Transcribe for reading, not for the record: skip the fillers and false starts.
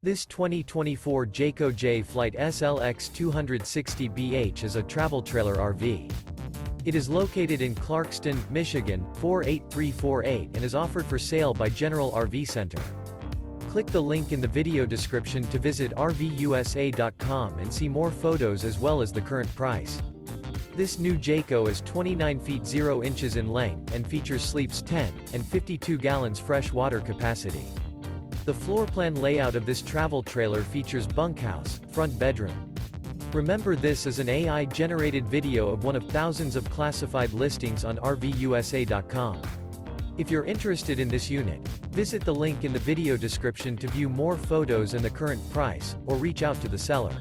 This 2024 Jayco Jay Flight SLX 260BH is a travel trailer RV. It is located in Clarkston, Michigan, 48348 and is offered for sale by General RV Center. Click the link in the video description to visit RVUSA.com and see more photos as well as the current price. This new Jayco is 29 feet 0 inches in length and features sleeps 10 and 52 gallons fresh water capacity. The floor plan layout of this travel trailer features bunkhouse, front bedroom. Remember, this is an AI-generated video of one of thousands of classified listings on RVUSA.com. If you're interested in this unit, visit the link in the video description to view more photos and the current price, or reach out to the seller.